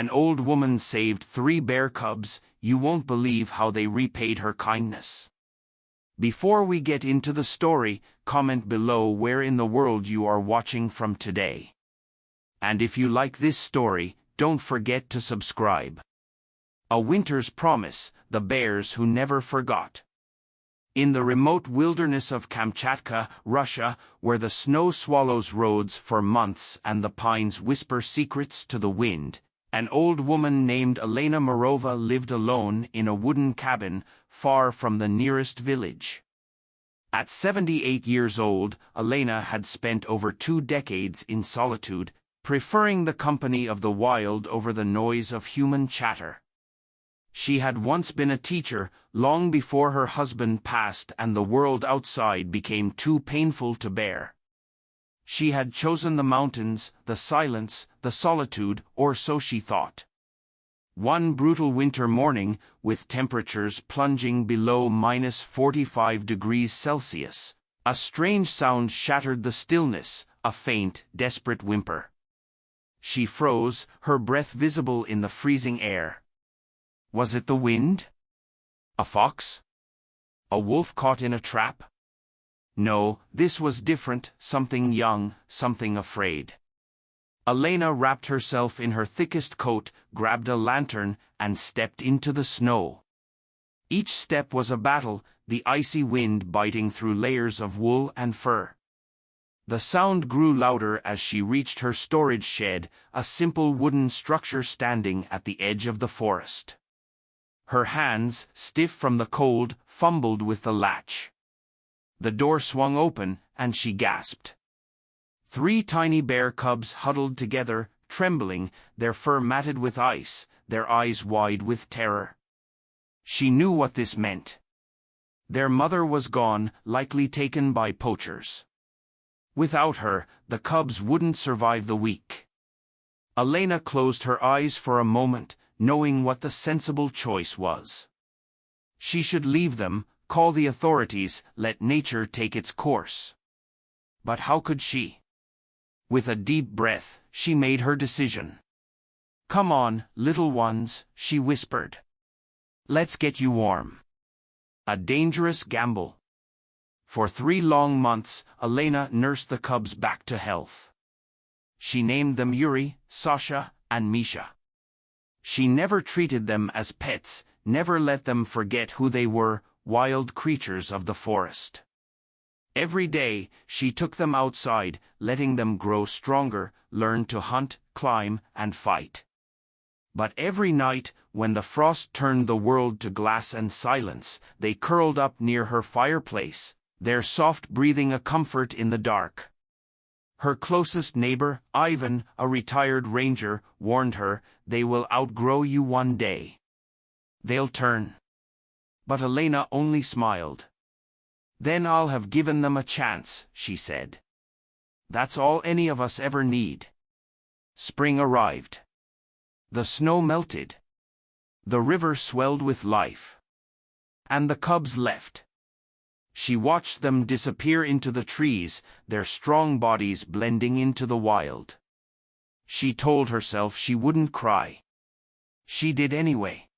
An old woman saved 3 bear cubs. You won't believe how they repaid her kindness. Before we get into the story, comment below where in the world you are watching from today. And if you like this story, don't forget to subscribe. A Winter's Promise, the Bears Who Never Forgot. In the remote wilderness of Kamchatka, Russia, where the snow swallows roads for months and the pines whisper secrets to the wind, an old woman named Elena Morova lived alone in a wooden cabin far from the nearest village. At 78 years old, Elena had spent over 2 decades in solitude, preferring the company of the wild over the noise of human chatter. She had once been a teacher, long before her husband passed and the world outside became too painful to bear. She had chosen the mountains, the silence, the solitude, or so she thought. One brutal winter morning, with temperatures plunging below -45 degrees Celsius, a strange sound shattered the stillness, a faint, desperate whimper. She froze, her breath visible in the freezing air. Was it the wind? A fox? A wolf caught in a trap? No, this was different, something young, something afraid. Elena wrapped herself in her thickest coat, grabbed a lantern, and stepped into the snow. Each step was a battle, the icy wind biting through layers of wool and fur. The sound grew louder as she reached her storage shed, a simple wooden structure standing at the edge of the forest. Her hands, stiff from the cold, fumbled with the latch. The door swung open, and she gasped. 3 tiny bear cubs huddled together, trembling, their fur matted with ice, their eyes wide with terror. She knew what this meant. Their mother was gone, likely taken by poachers. Without her, the cubs wouldn't survive the week. Elena closed her eyes for a moment, knowing what the sensible choice was. She should leave them, call the authorities, let nature take its course. But how could she? With a deep breath, she made her decision. "Come on, little ones," she whispered. "Let's get you warm." A dangerous gamble. For 3 long months, Elena nursed the cubs back to health. She named them Yuri, Sasha, and Misha. She never treated them as pets, never let them forget who they were, wild creatures of the forest. Every day, she took them outside, letting them grow stronger, learn to hunt, climb, and fight. But every night, when the frost turned the world to glass and silence, they curled up near her fireplace, their soft breathing a comfort in the dark. Her closest neighbor, Ivan, a retired ranger, warned her, "They will outgrow you one day. They'll turn." But Elena only smiled. "Then I'll have given them a chance," she said. "That's all any of us ever need." Spring arrived. The snow melted. The river swelled with life. And the cubs left. She watched them disappear into the trees, their strong bodies blending into the wild. She told herself she wouldn't cry. She did anyway.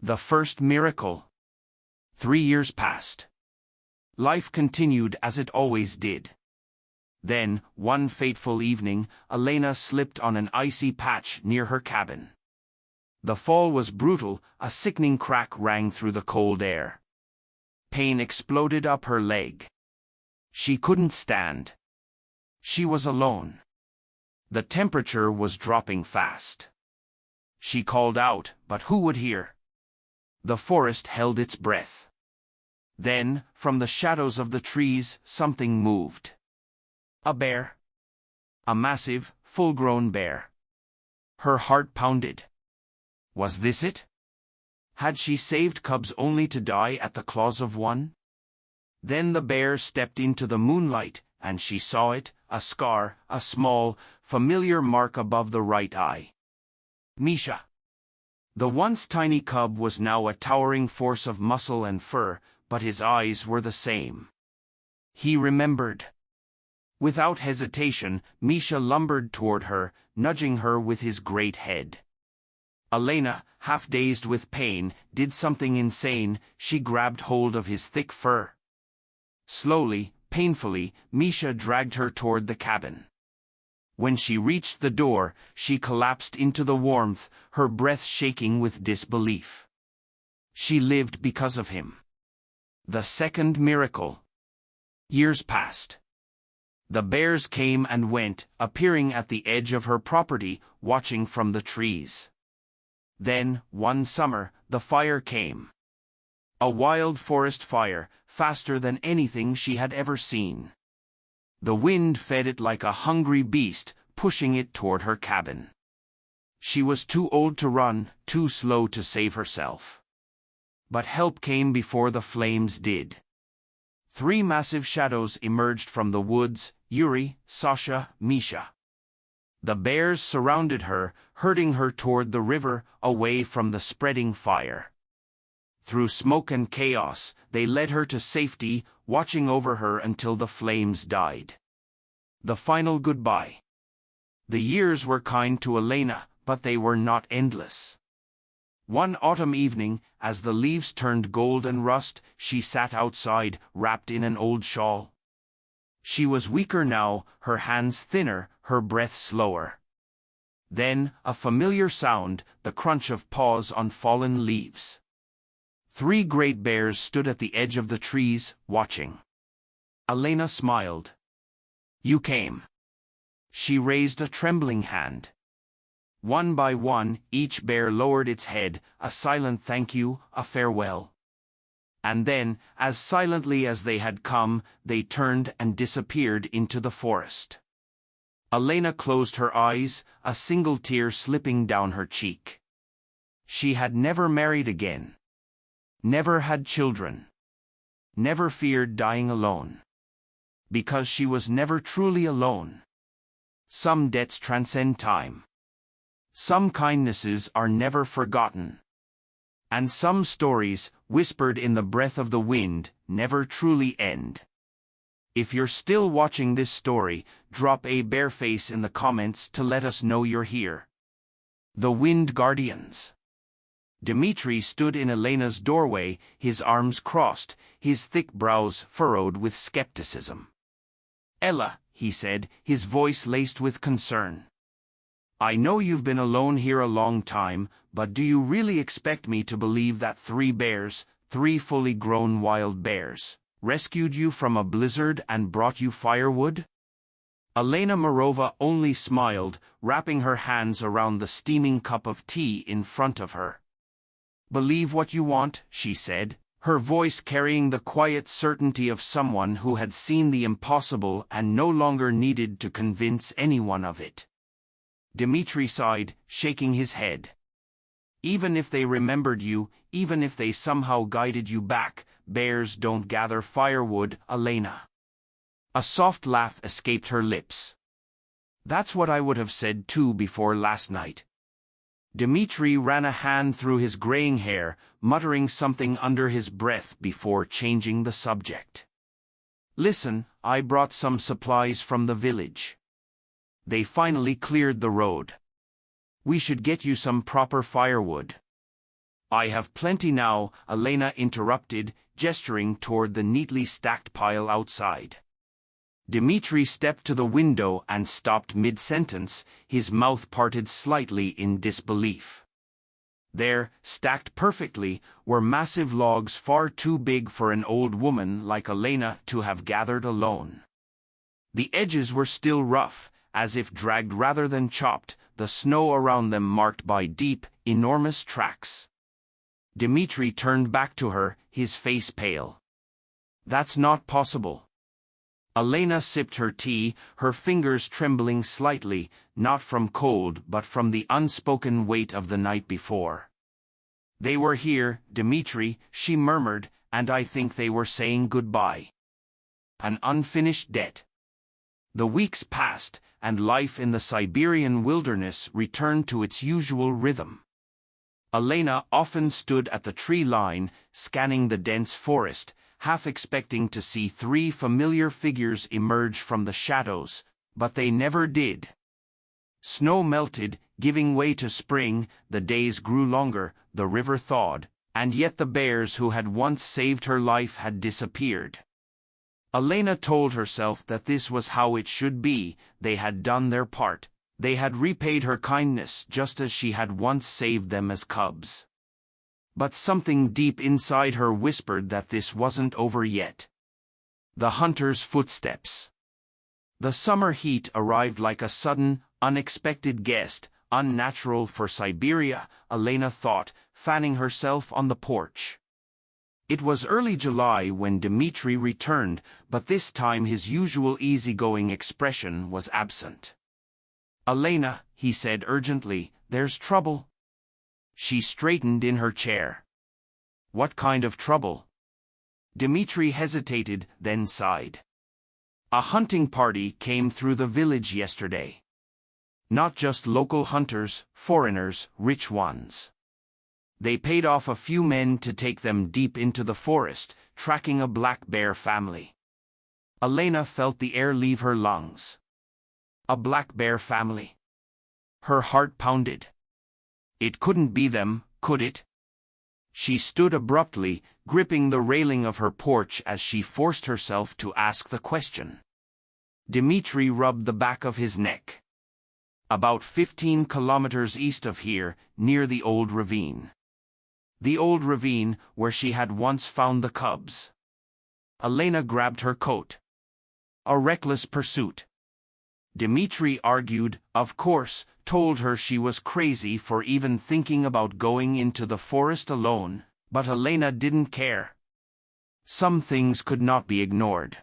The first miracle. 3 years passed. Life continued as it always did. Then, one fateful evening, Elena slipped on an icy patch near her cabin. The fall was brutal, a sickening crack rang through the cold air. Pain exploded up her leg. She couldn't stand. She was alone. The temperature was dropping fast. She called out, but who would hear? The forest held its breath. Then, from the shadows of the trees, something moved. A bear. A massive, full-grown bear. Her heart pounded. Was this it? Had she saved cubs only to die at the claws of one? Then the bear stepped into the moonlight, and she saw it, a scar, a small, familiar mark above the right eye. Misha. The once tiny cub was now a towering force of muscle and fur, but his eyes were the same. He remembered. Without hesitation, Misha lumbered toward her, nudging her with his great head. Elena, half dazed with pain, did something insane. She grabbed hold of his thick fur. Slowly, painfully, Misha dragged her toward the cabin. When she reached the door, she collapsed into the warmth, her breath shaking with disbelief. She lived because of him. The second miracle. Years passed. The bears came and went, appearing at the edge of her property, watching from the trees. Then, one summer, the fire came. A wild forest fire, faster than anything she had ever seen. The wind fed it like a hungry beast, pushing it toward her cabin. She was too old to run, too slow to save herself. But help came before the flames did. 3 massive shadows emerged from the woods: Yuri, Sasha, Misha. The bears surrounded her, herding her toward the river, away from the spreading fire. Through smoke and chaos, they led her to safety, watching over her until the flames died. The final goodbye. The years were kind to Elena, but they were not endless. One autumn evening, as the leaves turned gold and rust, she sat outside, wrapped in an old shawl. She was weaker now, her hands thinner, her breath slower. Then, a familiar sound, the crunch of paws on fallen leaves. 3 great bears stood at the edge of the trees, watching. Elena smiled. "You came." She raised a trembling hand. One by one, each bear lowered its head, a silent thank you, a farewell. And then, as silently as they had come, they turned and disappeared into the forest. Elena closed her eyes, a single tear slipping down her cheek. She had never married again. Never had children. Never feared dying alone. Because she was never truly alone. Some debts transcend time. Some kindnesses are never forgotten. And some stories, whispered in the breath of the wind, never truly end. If you're still watching this story, drop a bear face in the comments to let us know you're here. The Wind Guardians. Dmitri stood in Elena's doorway, his arms crossed, his thick brows furrowed with skepticism. "Ella," he said, his voice laced with concern. "I know you've been alone here a long time, but do you really expect me to believe that 3 bears, 3 fully grown wild bears, rescued you from a blizzard and brought you firewood?" Elena Morova only smiled, wrapping her hands around the steaming cup of tea in front of her. "Believe what you want," she said, her voice carrying the quiet certainty of someone who had seen the impossible and no longer needed to convince anyone of it. Dmitri sighed, shaking his head. "Even if they remembered you, even if they somehow guided you back, bears don't gather firewood, Elena." A soft laugh escaped her lips. "That's what I would have said too before last night." Dmitri ran a hand through his graying hair, muttering something under his breath before changing the subject. "Listen, I brought some supplies from the village. They finally cleared the road. We should get you some proper firewood." "I have plenty now," Elena interrupted, gesturing toward the neatly stacked pile outside. Dmitri stepped to the window and stopped mid-sentence, his mouth parted slightly in disbelief. There, stacked perfectly, were massive logs far too big for an old woman like Elena to have gathered alone. The edges were still rough, as if dragged rather than chopped, the snow around them marked by deep, enormous tracks. Dmitri turned back to her, his face pale. "That's not possible." Elena sipped her tea, her fingers trembling slightly, not from cold but from the unspoken weight of the night before. "They were here, Dmitri," she murmured, "and I think they were saying goodbye. An unfinished debt." The weeks passed, and life in the Siberian wilderness returned to its usual rhythm. Elena often stood at the tree line, scanning the dense forest, half expecting to see 3 familiar figures emerge from the shadows, but they never did. Snow melted, giving way to spring, the days grew longer, the river thawed, and yet the bears who had once saved her life had disappeared. Elena told herself that this was how it should be. They had done their part. They had repaid her kindness just as she had once saved them as cubs. But something deep inside her whispered that this wasn't over yet. The hunter's footsteps. The summer heat arrived like a sudden, unexpected guest, unnatural for Siberia, Elena thought, fanning herself on the porch. It was early July when Dmitri returned, but this time his usual easygoing expression was absent. "Elena," he said urgently, "there's trouble." She straightened in her chair. "What kind of trouble?" Dmitri hesitated, then sighed. "A hunting party came through the village yesterday. Not just local hunters, foreigners, rich ones. They paid off a few men to take them deep into the forest, tracking a black bear family." Elena felt the air leave her lungs. A black bear family. Her heart pounded. It couldn't be them, could it? She stood abruptly, gripping the railing of her porch as she forced herself to ask the question. Dmitri rubbed the back of his neck. "About 15 kilometers east of here, near the old ravine." The old ravine where she had once found the cubs. Elena grabbed her coat. "A reckless pursuit." Dmitri argued, of course, told her she was crazy for even thinking about going into the forest alone, but Elena didn't care. Some things could not be ignored.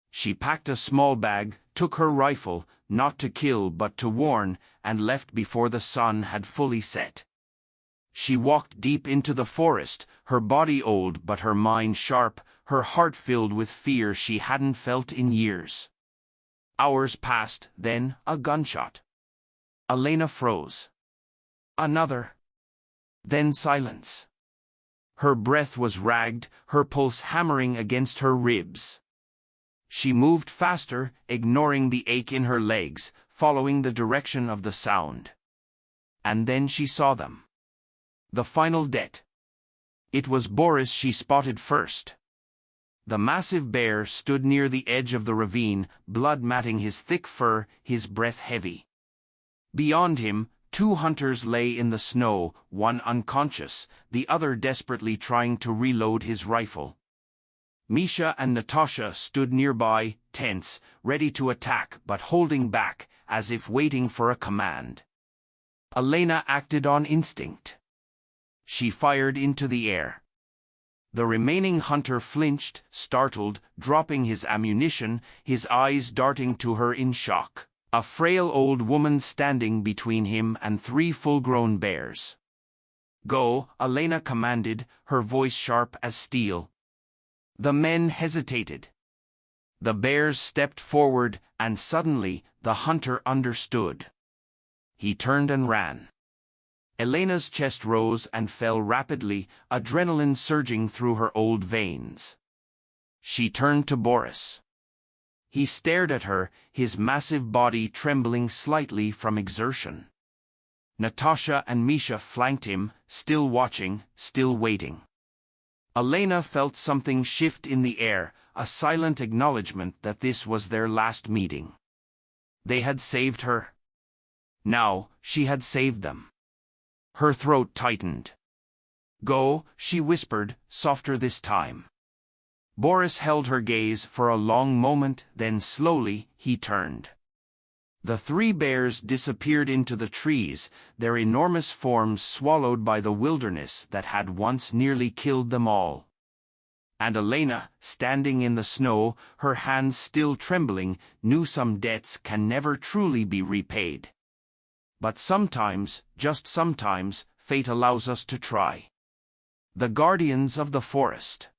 She packed a small bag, took her rifle, not to kill but to warn, and left before the sun had fully set. She walked deep into the forest, her body old but her mind sharp, her heart filled with fear she hadn't felt in years. Hours passed, then a gunshot. Elena froze. Another. Then silence. Her breath was ragged, her pulse hammering against her ribs. She moved faster, ignoring the ache in her legs, following the direction of the sound. And then she saw them. The final death. It was Boris she spotted first. The massive bear stood near the edge of the ravine, blood matting his thick fur, his breath heavy. Beyond him, 2 hunters lay in the snow, one unconscious, the other desperately trying to reload his rifle. Misha and Natasha stood nearby, tense, ready to attack but holding back, as if waiting for a command. Elena acted on instinct. She fired into the air. The remaining hunter flinched, startled, dropping his ammunition, his eyes darting to her in shock. A frail old woman standing between him and 3 full-grown bears. "Go," Elena commanded, her voice sharp as steel. The men hesitated. The bears stepped forward, and suddenly, the hunter understood. He turned and ran. Elena's chest rose and fell rapidly, adrenaline surging through her old veins. She turned to Boris. He stared at her, his massive body trembling slightly from exertion. Natasha and Misha flanked him, still watching, still waiting. Elena felt something shift in the air, a silent acknowledgement that this was their last meeting. They had saved her. Now, she had saved them. Her throat tightened. "Go," she whispered, softer this time. Boris held her gaze for a long moment, then slowly, he turned. The 3 bears disappeared into the trees, their enormous forms swallowed by the wilderness that had once nearly killed them all. And Elena, standing in the snow, her hands still trembling, knew some debts can never truly be repaid. But sometimes, just sometimes, fate allows us to try. The guardians of the forest.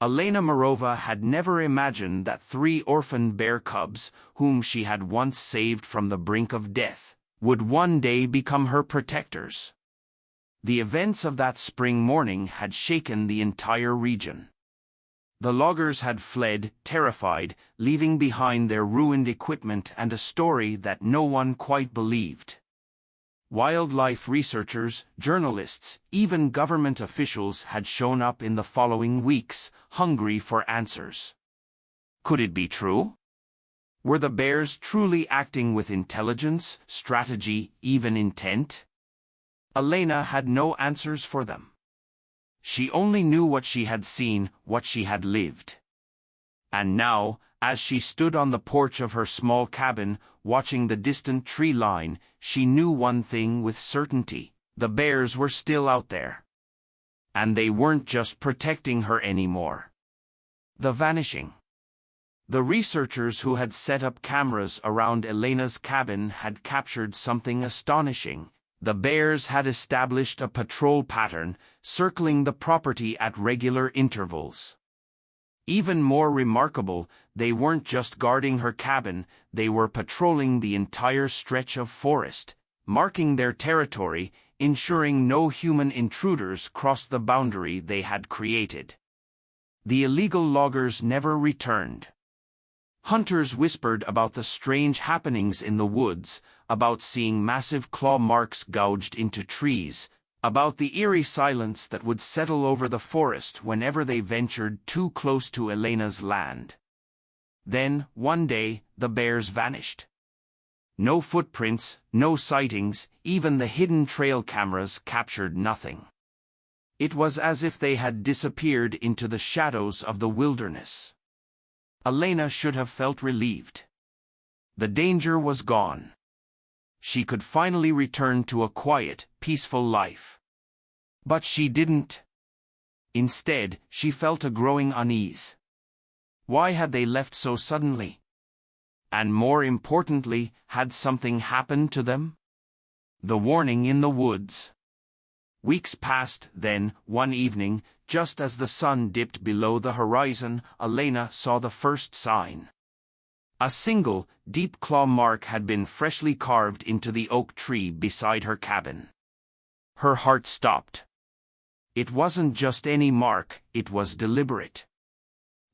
Elena Morova had never imagined that 3 orphaned bear cubs, whom she had once saved from the brink of death, would one day become her protectors. The events of that spring morning had shaken the entire region. The loggers had fled, terrified, leaving behind their ruined equipment and a story that no one quite believed. Wildlife researchers, journalists, even government officials had shown up in the following weeks, hungry for answers. Could it be true? Were the bears truly acting with intelligence, strategy, even intent? Elena had no answers for them. She only knew what she had seen, what she had lived. And now, as she stood on the porch of her small cabin, watching the distant tree line, she knew one thing with certainty: the bears were still out there. And they weren't just protecting her anymore. The vanishing. The researchers who had set up cameras around Elena's cabin had captured something astonishing. The bears had established a patrol pattern, circling the property at regular intervals. Even more remarkable, they weren't just guarding her cabin, they were patrolling the entire stretch of forest, marking their territory, ensuring no human intruders crossed the boundary they had created. The illegal loggers never returned. Hunters whispered about the strange happenings in the woods, about seeing massive claw marks gouged into trees, about the eerie silence that would settle over the forest whenever they ventured too close to Elena's land. Then, one day, the bears vanished. No footprints, no sightings, even the hidden trail cameras captured nothing. It was as if they had disappeared into the shadows of the wilderness. Elena should have felt relieved. The danger was gone. She could finally return to a quiet, peaceful life. But she didn't. Instead, she felt a growing unease. Why had they left so suddenly? And more importantly, had something happened to them? The warning in the woods. Weeks passed, then, one evening, just as the sun dipped below the horizon, Elena saw the first sign. A single, deep claw mark had been freshly carved into the oak tree beside her cabin. Her heart stopped. It wasn't just any mark, it was deliberate.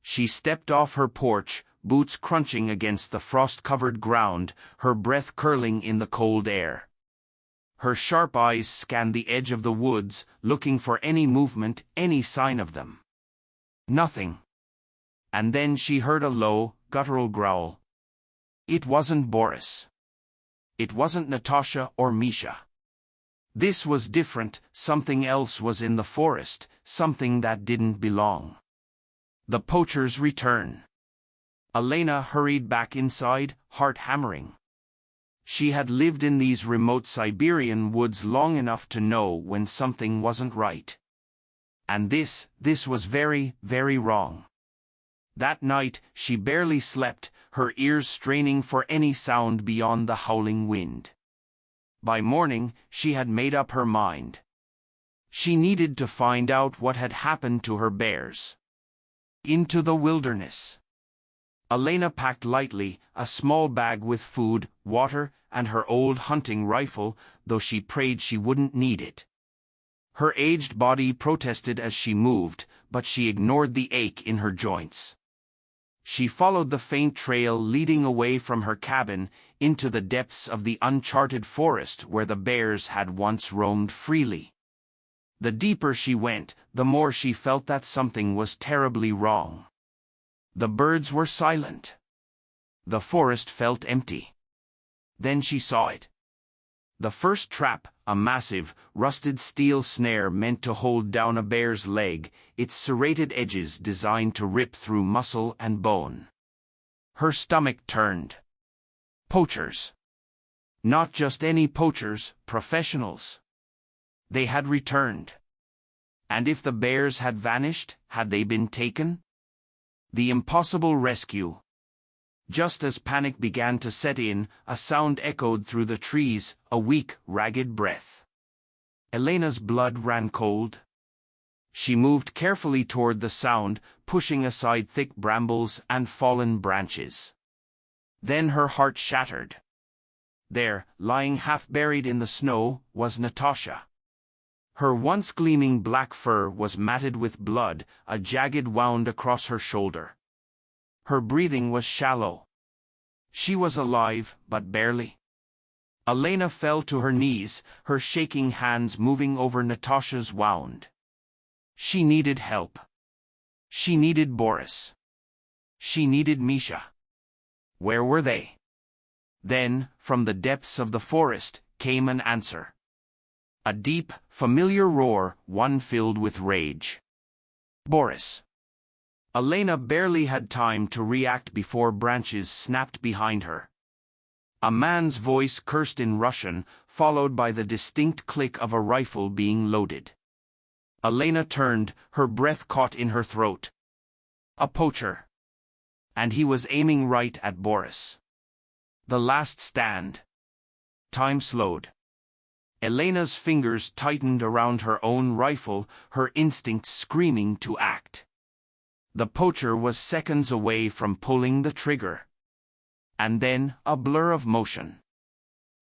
She stepped off her porch, boots crunching against the frost-covered ground, her breath curling in the cold air. Her sharp eyes scanned the edge of the woods, looking for any movement, any sign of them. Nothing. And then she heard a low, guttural growl. It wasn't Boris. It wasn't Natasha or Misha. This was different, something else was in the forest, something that didn't belong. The poacher's return. Elena hurried back inside, heart hammering. She had lived in these remote Siberian woods long enough to know when something wasn't right. And this was very, very wrong. That night, she barely slept, her ears straining for any sound beyond the howling wind. By morning, she had made up her mind. She needed to find out what had happened to her bears. Into the wilderness. Elena packed lightly, a small bag with food, water, and her old hunting rifle, though she prayed she wouldn't need it. Her aged body protested as she moved, but she ignored the ache in her joints. She followed the faint trail leading away from her cabin, into the depths of the uncharted forest where the bears had once roamed freely. The deeper she went, the more she felt that something was terribly wrong. The birds were silent. The forest felt empty. Then she saw it. The first trap, a massive, rusted steel snare meant to hold down a bear's leg, its serrated edges designed to rip through muscle and bone. Her stomach turned. Poachers. Not just any poachers, professionals. They had returned. And if the bears had vanished, had they been taken? The impossible rescue. Just as panic began to set in, a sound echoed through the trees, a weak, ragged breath. Elena's blood ran cold. She moved carefully toward the sound, pushing aside thick brambles and fallen branches. Then her heart shattered. There, lying half buried in the snow, was Natasha. Her once gleaming black fur was matted with blood, a jagged wound across her shoulder. Her breathing was shallow. She was alive, but barely. Elena fell to her knees, her shaking hands moving over Natasha's wound. She needed help. She needed Boris. She needed Misha. Where were they? Then, from the depths of the forest, came an answer. A deep, familiar roar, one filled with rage. Boris. Elena barely had time to react before branches snapped behind her. A man's voice cursed in Russian, followed by the distinct click of a rifle being loaded. Elena turned, her breath caught in her throat. A poacher. And he was aiming right at Boris. The last stand. Time slowed. Elena's fingers tightened around her own rifle, her instincts screaming to act. The poacher was seconds away from pulling the trigger. And then, a blur of motion.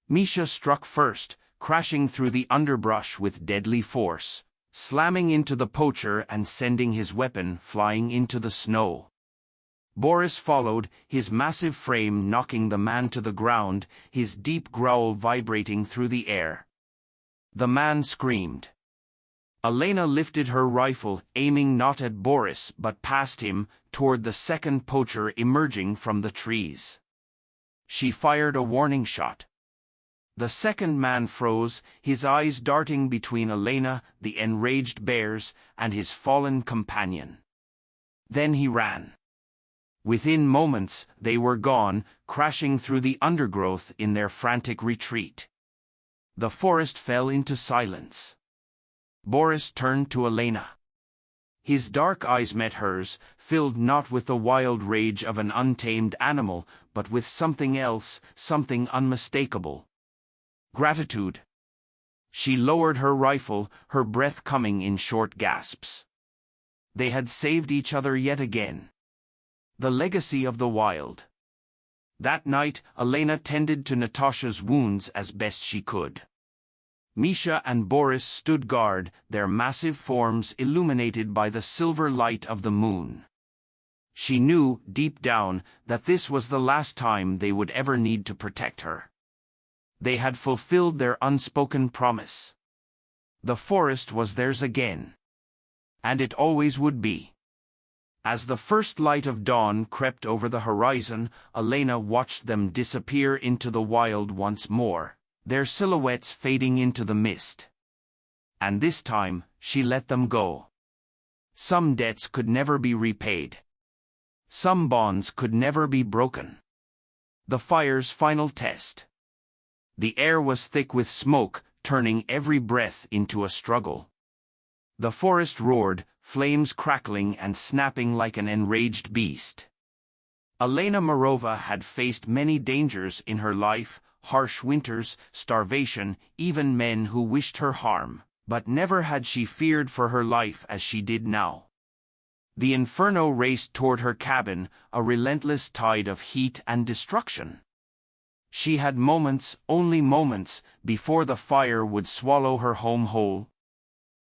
Misha struck first, crashing through the underbrush with deadly force, slamming into the poacher and sending his weapon flying into the snow. Boris followed, his massive frame knocking the man to the ground, his deep growl vibrating through the air. The man screamed. Elena lifted her rifle, aiming not at Boris but past him, toward the second poacher emerging from the trees. She fired a warning shot. The second man froze, his eyes darting between Elena, the enraged bears, and his fallen companion. Then he ran. Within moments, they were gone, crashing through the undergrowth in their frantic retreat. The forest fell into silence. Boris turned to Elena. His dark eyes met hers, filled not with the wild rage of an untamed animal, but with something else, something unmistakable. Gratitude. She lowered her rifle, her breath coming in short gasps. They had saved each other yet again. The legacy of the wild. That night, Elena tended to Natasha's wounds as best she could. Misha and Boris stood guard, their massive forms illuminated by the silver light of the moon. She knew, deep down, that this was the last time they would ever need to protect her. They had fulfilled their unspoken promise. The forest was theirs again. And it always would be. As the first light of dawn crept over the horizon, Elena watched them disappear into the wild once more, their silhouettes fading into the mist. And this time, she let them go. Some debts could never be repaid. Some bonds could never be broken. The fire's final test. The air was thick with smoke, turning every breath into a struggle. The forest roared, flames crackling and snapping like an enraged beast. Elena Morova had faced many dangers in her life, harsh winters, starvation, even men who wished her harm, but never had she feared for her life as she did now. The inferno raced toward her cabin, a relentless tide of heat and destruction. She had moments, only moments, before the fire would swallow her home whole.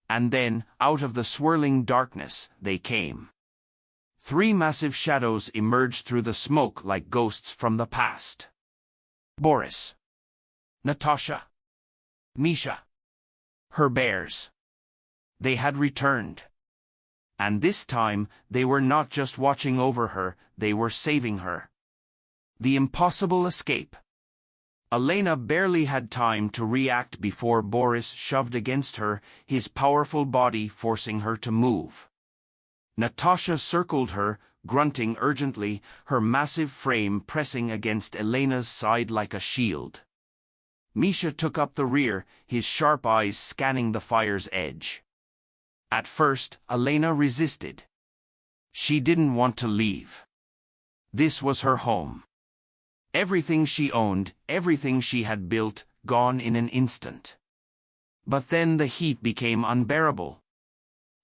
And then, out of the swirling darkness, they came. 3 massive shadows emerged through the smoke like ghosts from the past. Boris. Natasha. Misha. Her bears. They had returned. And this time, they were not just watching over her, they were saving her. The impossible escape. Elena barely had time to react before Boris shoved against her, his powerful body forcing her to move. Natasha circled her, grunting urgently, her massive frame pressing against Elena's side like a shield. Misha took up the rear, his sharp eyes scanning the fire's edge. At first, Elena resisted. She didn't want to leave. This was her home. Everything she owned, everything she had built, gone in an instant. But then the heat became unbearable.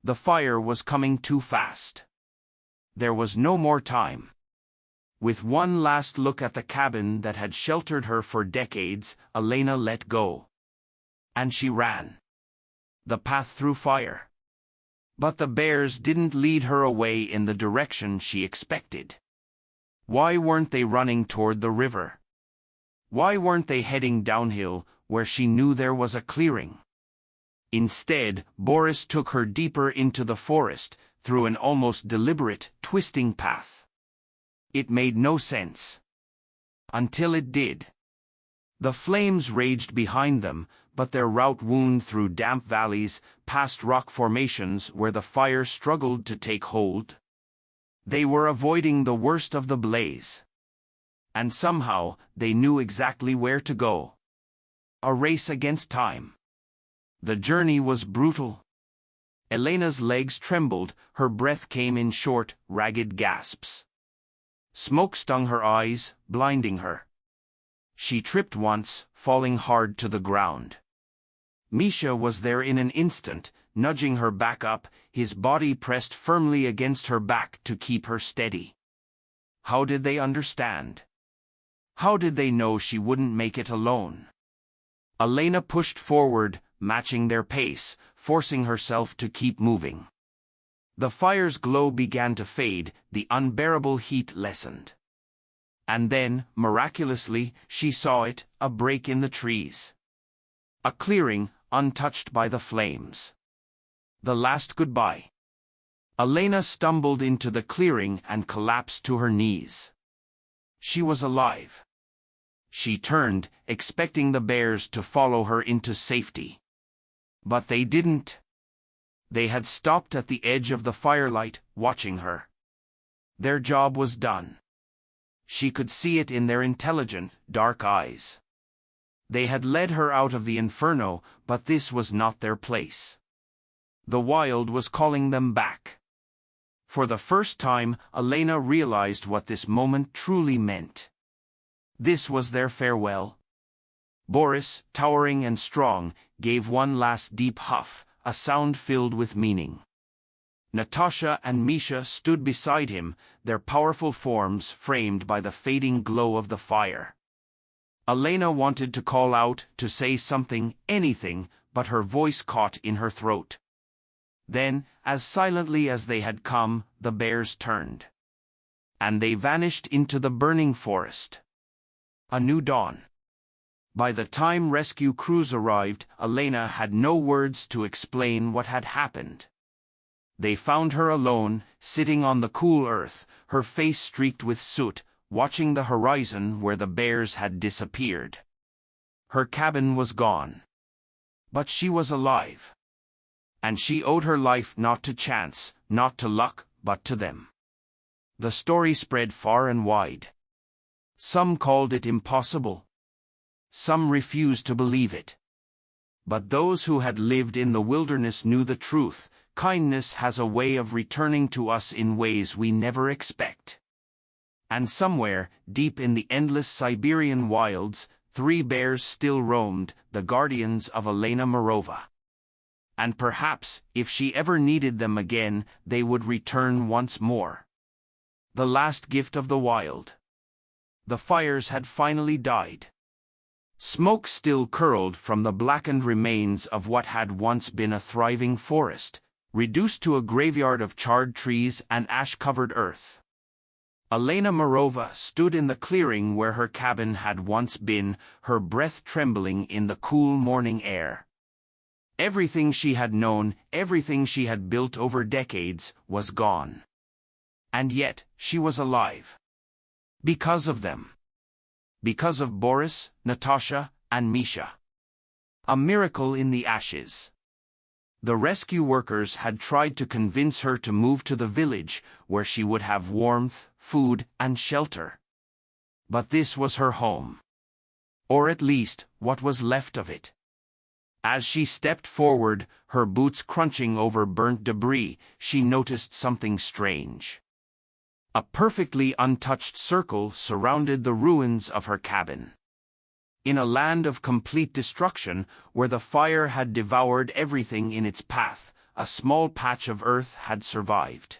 The fire was coming too fast. There was no more time. With one last look at the cabin that had sheltered her for decades, Elena let go. And she ran. the path through fire. But the bears didn't lead her away in the direction she expected. Why weren't they running toward the river? Why weren't they heading downhill, where she knew there was a clearing? Instead, Boris took her deeper into the forest, through an almost deliberate, twisting path. It made no sense. Until it did. The flames raged behind them, but their route wound through damp valleys, past rock formations where the fire struggled to take hold. They were avoiding the worst of the blaze. And somehow, they knew exactly where to go. A race against time. The journey was brutal. Elena's legs trembled, her breath came in short, ragged gasps. Smoke stung her eyes, blinding her. She tripped once, falling hard to the ground. Misha was there in an instant, nudging her back up, his body pressed firmly against her back to keep her steady. How did they understand? How did they know she wouldn't make it alone? Elena pushed forward, matching their pace, forcing herself to keep moving. The fire's glow began to fade, the unbearable heat lessened. And then, miraculously, she saw it, a break in the trees. A clearing, untouched by the flames. The last goodbye. Elena stumbled into the clearing and collapsed to her knees. She was alive. She turned, expecting the bears to follow her into safety. But they didn't. They had stopped at the edge of the firelight, watching her. Their job was done. She could see it in their intelligent, dark eyes. They had led her out of the inferno, but this was not their place. The wild was calling them back. For the first time, Elena realized what this moment truly meant. This was their farewell. Boris, towering and strong, gave one last deep huff, a sound filled with meaning. Natasha and Misha stood beside him, their powerful forms framed by the fading glow of the fire. Elena wanted to call out, to say something, anything, but her voice caught in her throat. Then, as silently as they had come, the bears turned. And they vanished into the burning forest. A new dawn. By the time rescue crews arrived, Elena had no words to explain what had happened. They found her alone, sitting on the cool earth, her face streaked with soot, watching the horizon where the bears had disappeared. Her cabin was gone. But she was alive. And she owed her life not to chance, not to luck, but to them. The story spread far and wide. Some called it impossible. Some refused to believe it. But those who had lived in the wilderness knew the truth. Kindness has a way of returning to us in ways we never expect. And somewhere, deep in the endless Siberian wilds, 3 bears still roamed, the guardians of Elena Marova. And perhaps, if she ever needed them again, they would return once more. The last gift of the wild. The fires had finally died. Smoke still curled from the blackened remains of what had once been a thriving forest, reduced to a graveyard of charred trees and ash-covered earth. Elena Marova stood in the clearing where her cabin had once been, her breath trembling in the cool morning air. Everything she had known, everything she had built over decades, was gone. And yet, she was alive. Because of them. Because of Boris, Natasha, and Misha. A miracle in the ashes. The rescue workers had tried to convince her to move to the village, where she would have warmth, food, and shelter. But this was her home. Or at least, what was left of it. As she stepped forward, her boots crunching over burnt debris, she noticed something strange. A perfectly untouched circle surrounded the ruins of her cabin. In a land of complete destruction, where the fire had devoured everything in its path, a small patch of earth had survived.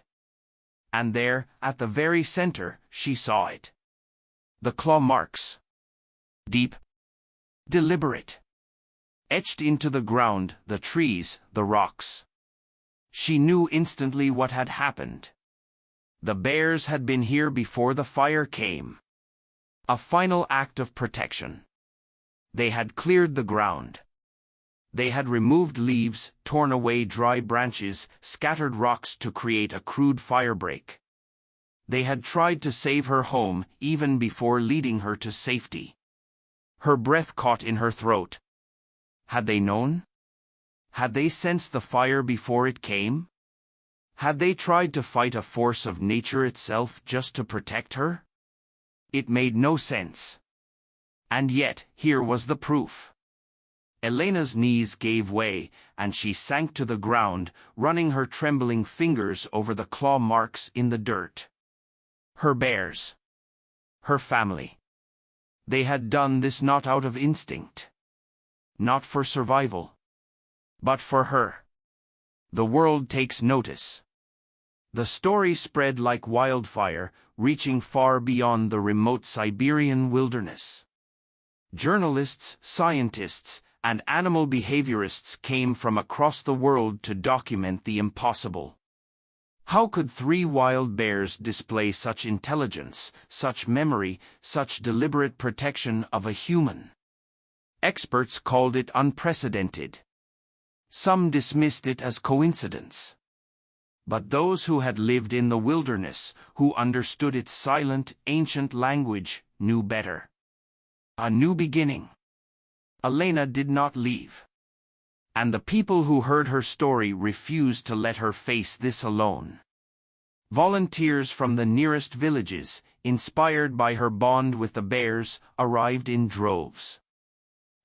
And there, at the very center, she saw it. The claw marks. Deep. Deliberate. etched into the ground, the trees, the rocks. She knew instantly what had happened. The bears had been here before the fire came. A final act of protection. They had cleared the ground. They had removed leaves, torn away dry branches, scattered rocks to create a crude firebreak. They had tried to save her home even before leading her to safety. Her breath caught in her throat. Had they known? Had they sensed the fire before it came? Had they tried to fight a force of nature itself just to protect her? It made no sense. And yet, here was the proof. Elena's knees gave way, and she sank to the ground, running her trembling fingers over the claw marks in the dirt. Her bears. Her family. They had done this not out of instinct. Not for survival. But for her. The world takes notice. The story spread like wildfire, reaching far beyond the remote Siberian wilderness. Journalists, scientists, and animal behaviorists came from across the world to document the impossible. How could 3 wild bears display such intelligence, such memory, such deliberate protection of a human? Experts called it unprecedented. Some dismissed it as coincidence. But those who had lived in the wilderness, who understood its silent, ancient language, knew better. A new beginning. Elena did not leave. And the people who heard her story refused to let her face this alone. Volunteers from the nearest villages, inspired by her bond with the bears, arrived in droves.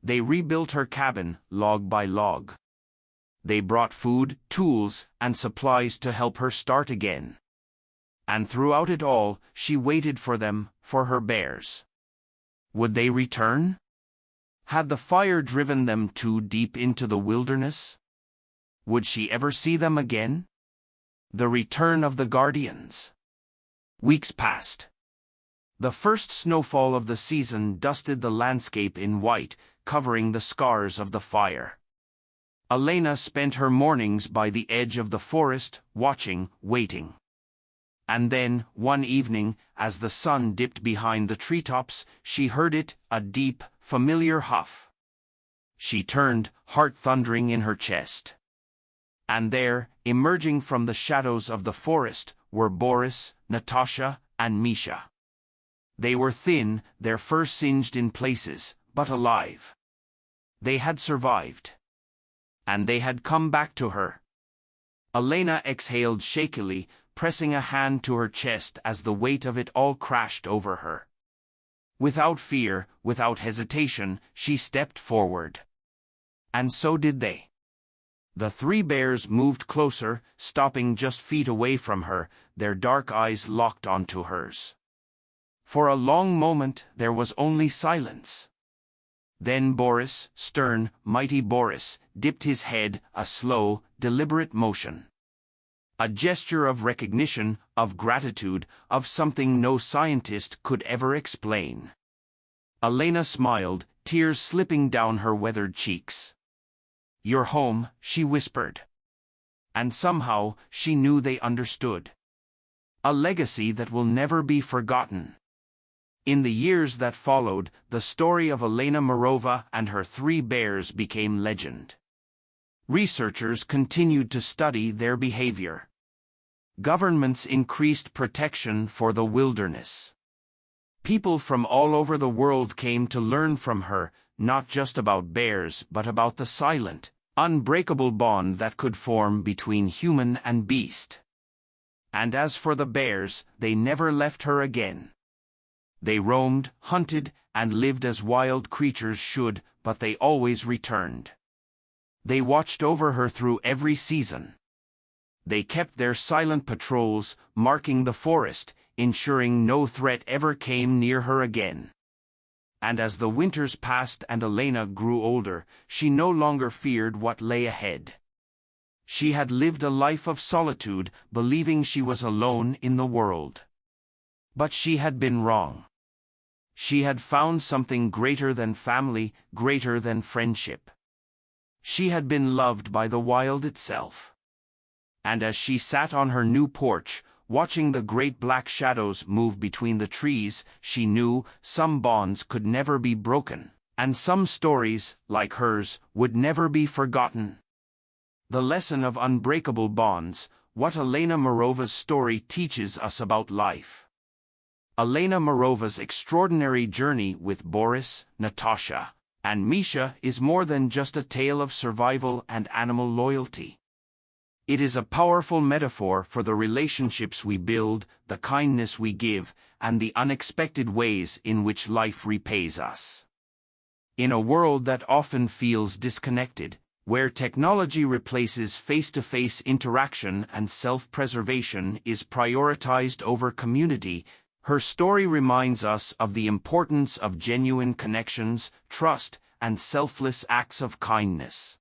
They rebuilt her cabin, log by log. They brought food, tools, and supplies to help her start again. And throughout it all, she waited for them, for her bears. Would they return? Had the fire driven them too deep into the wilderness? Would she ever see them again? The return of the guardians. Weeks passed. The first snowfall of the season dusted the landscape in white, covering the scars of the fire. Elena spent her mornings by the edge of the forest, watching, waiting. And then, one evening, as the sun dipped behind the treetops, she heard it, a deep, familiar huff. She turned, heart thundering in her chest. And there, emerging from the shadows of the forest, were Boris, Natasha, and Misha. They were thin, their fur singed in places, but alive. They had survived. And they had come back to her. Elena exhaled shakily, pressing a hand to her chest as the weight of it all crashed over her. Without fear, without hesitation, she stepped forward. And so did they. The 3 bears moved closer, stopping just feet away from her, their dark eyes locked onto hers. For a long moment, there was only silence. Then Boris, stern, mighty Boris, dipped his head, a slow, deliberate motion. A gesture of recognition, of gratitude, of something no scientist could ever explain. Elena smiled, tears slipping down her weathered cheeks. "You're home," she whispered. And somehow, she knew they understood. A legacy that will never be forgotten. In the years that followed, the story of Elena Morova and her 3 bears became legend. Researchers continued to study their behavior. Governments increased protection for the wilderness. People from all over the world came to learn from her, not just about bears but about the silent, unbreakable bond that could form between human and beast. And as for the bears, they never left her again. They roamed, hunted, and lived as wild creatures should, but they always returned. They watched over her through every season. They kept their silent patrols, marking the forest, ensuring no threat ever came near her again. And as the winters passed and Elena grew older, she no longer feared what lay ahead. She had lived a life of solitude, believing she was alone in the world. But she had been wrong. She had found something greater than family, greater than friendship. She had been loved by the wild itself. And as she sat on her new porch, watching the great black shadows move between the trees, she knew some bonds could never be broken, and some stories, like hers, would never be forgotten. The lesson of unbreakable bonds, what Elena Morova's story teaches us about life. Elena Morova's extraordinary journey with Boris, Natasha, and Misha is more than just a tale of survival and animal loyalty. It is a powerful metaphor for the relationships we build, the kindness we give, and the unexpected ways in which life repays us. In a world that often feels disconnected, where technology replaces face-to-face interaction and self-preservation is prioritized over community, her story reminds us of the importance of genuine connections, trust, and selfless acts of kindness.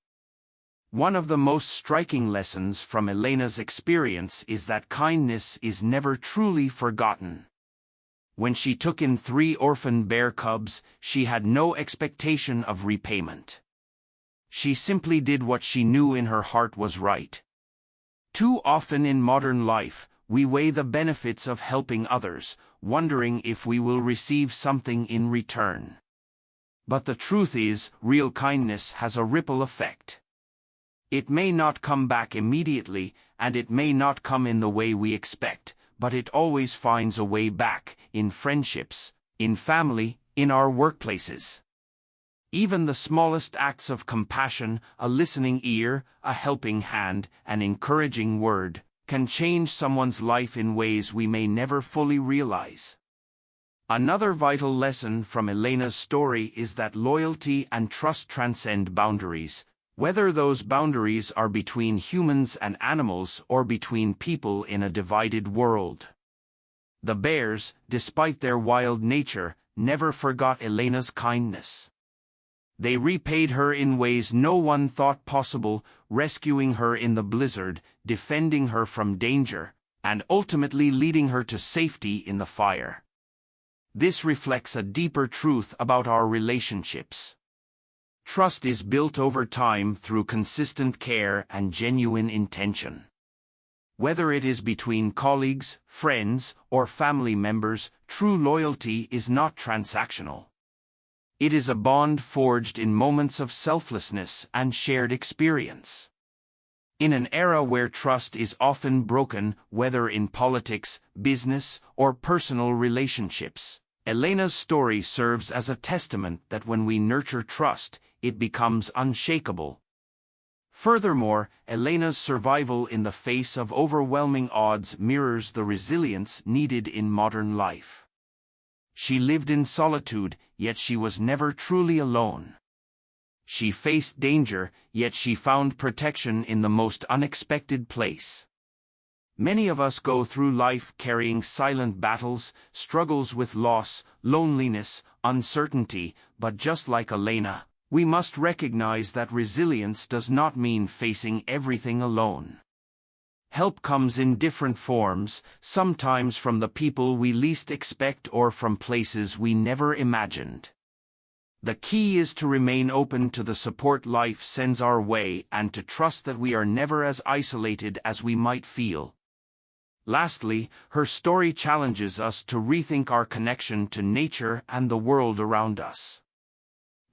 One of the most striking lessons from Elena's experience is that kindness is never truly forgotten. When she took in 3 orphaned bear cubs, she had no expectation of repayment. She simply did what she knew in her heart was right. Too often in modern life, we weigh the benefits of helping others, wondering if we will receive something in return. But the truth is, real kindness has a ripple effect. It may not come back immediately, and it may not come in the way we expect, but it always finds a way back, in friendships, in family, in our workplaces. Even the smallest acts of compassion, a listening ear, a helping hand, an encouraging word, can change someone's life in ways we may never fully realize. Another vital lesson from Elena's story is that loyalty and trust transcend boundaries, whether those boundaries are between humans and animals or between people in a divided world. The bears, despite their wild nature, never forgot Elena's kindness. They repaid her in ways no one thought possible, rescuing her in the blizzard, defending her from danger, and ultimately leading her to safety in the fire. This reflects a deeper truth about our relationships. Trust is built over time through consistent care and genuine intention. Whether it is between colleagues, friends, or family members, true loyalty is not transactional. It is a bond forged in moments of selflessness and shared experience. In an era where trust is often broken, whether in politics, business, or personal relationships, Elena's story serves as a testament that when we nurture trust, it becomes unshakable. Furthermore, Elena's survival in the face of overwhelming odds mirrors the resilience needed in modern life. She lived in solitude, yet she was never truly alone. She faced danger, yet she found protection in the most unexpected place. Many of us go through life carrying silent battles, struggles with loss, loneliness, uncertainty, but just like Elena, we must recognize that resilience does not mean facing everything alone. Help comes in different forms, sometimes from the people we least expect or from places we never imagined. The key is to remain open to the support life sends our way and to trust that we are never as isolated as we might feel. Lastly, her story challenges us to rethink our connection to nature and the world around us.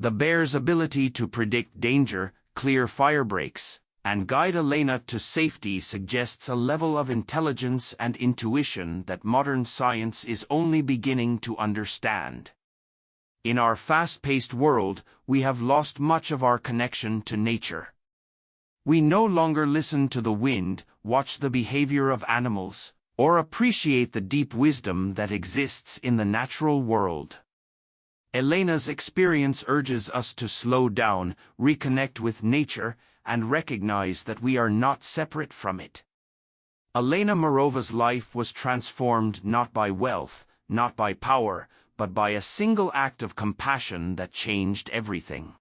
The bear's ability to predict danger, clear fire breaks, and guide Elena to safety suggests a level of intelligence and intuition that modern science is only beginning to understand. In our fast-paced world, we have lost much of our connection to nature. We no longer listen to the wind, watch the behavior of animals, or appreciate the deep wisdom that exists in the natural world. Elena's experience urges us to slow down, reconnect with nature, and recognize that we are not separate from it. Elena Morova's life was transformed not by wealth, not by power, but by a single act of compassion that changed everything.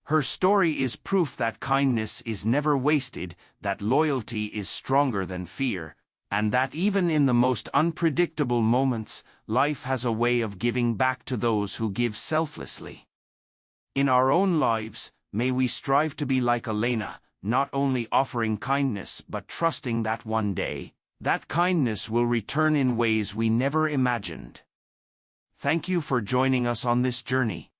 Her story is proof that kindness is never wasted, that loyalty is stronger than fear, and that even in the most unpredictable moments, life has a way of giving back to those who give selflessly. In our own lives, may we strive to be like Elena, not only offering kindness but trusting that one day, that kindness will return in ways we never imagined. Thank you for joining us on this journey.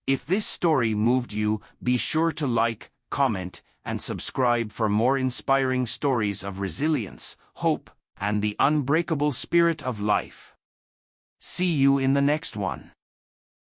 If this story moved you, be sure to like, comment, and subscribe for more inspiring stories of resilience, hope, and the unbreakable spirit of life. See you in the next one.